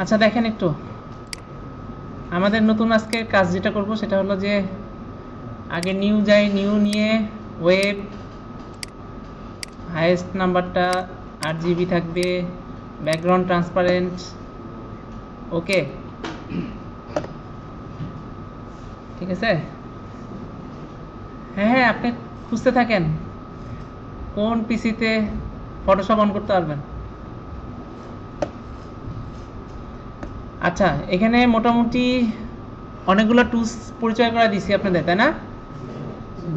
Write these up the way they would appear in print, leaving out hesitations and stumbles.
আচ্ছা দেখেন একটু আমাদের নতুন আজকে কাজ যেটা করব সেটা হলো যে আগে নিউ যাই, নিউ নিয়ে ওয়েব হাইয়েস্ট নাম্বারটা 8 GB থাকবে, ব্যাকগ্রাউন্ড ট্রান্সপারেন্ট। ওকে, ঠিক আছে। হ্যাঁ হ্যাঁ, আপনি খুঁজতে থাকেন কোন পিসিতে ফটোশপ অন করতে পারবেন। আচ্ছা, এখানে মোটামুটি অনেকগুলো টুলস পরিচয় করে দিছি আপনাদের, তাই না?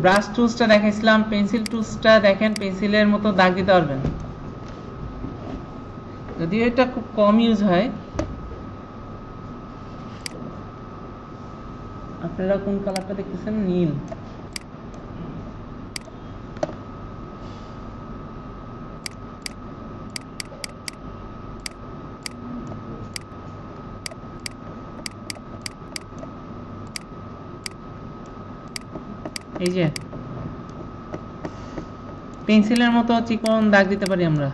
ব্রাশ টুলসটা দেখাইছিলাম, পেন্সিল টুলসটা দেখেন, পেন্সিলের মতো দাগ দিতে পারবেন, যদিও এটা খুব কম ইউজ হয়। আপনারা কোন কালারটা দেখতেছেন? নীল। এই যে পেন্সিলের মতো চিকন দাগ দিতে পারি আমরা,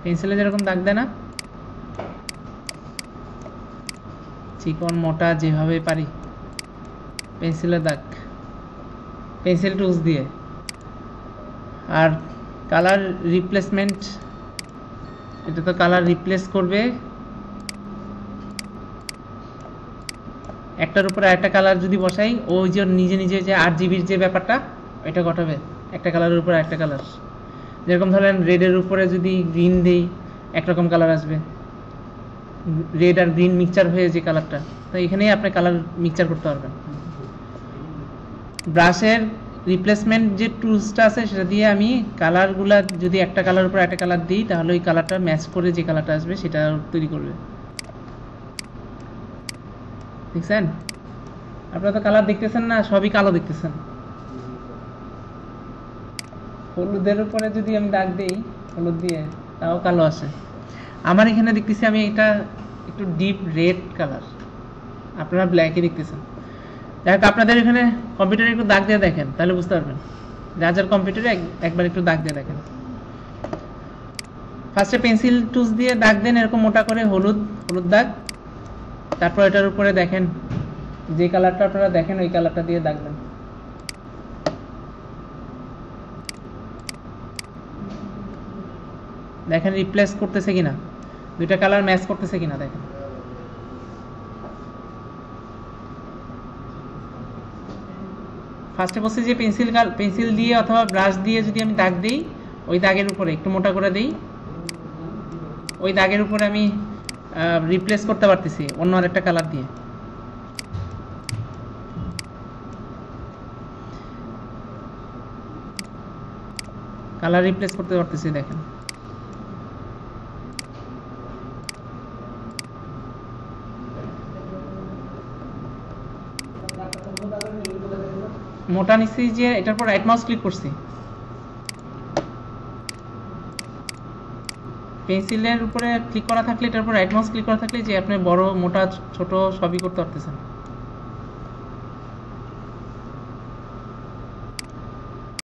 পেন্সিলে যেরকম দাগ দেয় না, চিকন মোটা যেভাবে পারি পেন্সিলের দাগ, পেন্সিল টুলস দিয়ে। আর কালার রিপ্লেসমেন্ট, এটা তো কালার রিপ্লেস করবে, একটার উপরে আরেকটা কালার যদি বসাই ওই যে নিজে নিজে যে 8 GB যে ব্যাপারটা এটা ঘটাবে, একটা কালারের উপরে একটা কালার। যেরকম ধরেন রেডের উপরে যদি গ্রিন দিই একরকম কালার আসবে, রেড আর গ্রিন মিক্সচার হয়ে যে কালারটা, তো এখানেই আপনি কালার মিক্সচার করতে পারবেন। ব্রাশের রিপ্লেসমেন্ট যে টুলসটা আছে সেটা দিয়ে আমি কালারগুলা যদি একটা কালার উপর একটা কালার দিই তাহলে ওই কালারটা ম্যাচ করে যে কালারটা আসবে সেটা তৈরি করবে। দেখছেন? আপনারা তো কালার দেখতেছেন না, সবই কালো দেখতেছেন। হলুদের উপরে যদি আমি দাগ দিই হলুদ দিয়ে, তাও কালো আসে। আমার এখানে দেখতেছি আমি এটা একটু ডিপ রেড কালার, আপনারা ব্ল্যাকই দেখতেছেন। যাক, আপনাদের এখানে কম্পিউটারে একটু দাগ দিয়ে দেখেন, তাহলে বুঝতে পারবেন। যার কম্পিউটারে একবার একটু দাগ দিয়ে দেখেন। ফার্স্টে পেন্সিল টুলস দিয়ে দাগ দেন এরকম মোটা করে হলুদ হলুদ দাগ, তারপর এটার উপরে দেখেন যে কালারটা আপনারা দেখেন ওই কালারটা দিয়ে দাগ দেন। দেখেন রিপ্লেস করতেছে কিনা, দুইটা কালার ম্যাচ করতেছে কিনা দেখেন। ফার্স্টে বলছি যে পেন্সিল দিয়ে অথবা ব্রাশ দিয়ে যদি আমি দাগ দিই, ওই দাগের উপরে একটু মোটা করে দিই, ওই দাগের উপরে আমি রিপ্লেস করতে পারতেছি অন্য আরেকটা কালার দিয়ে। কালার রিপ্লেস করতে পারতেছি দেখেন। মোটা নিচ্ছি যে এটার পর রাইট মাউস ক্লিক করছি, পেন্সিলের উপরে ক্লিক করা থাকলে এটার উপর রাইট মাউস ক্লিক করা থাকলে যে আপনি বড় মোটা ছোট সবই করতে পারতেছেন।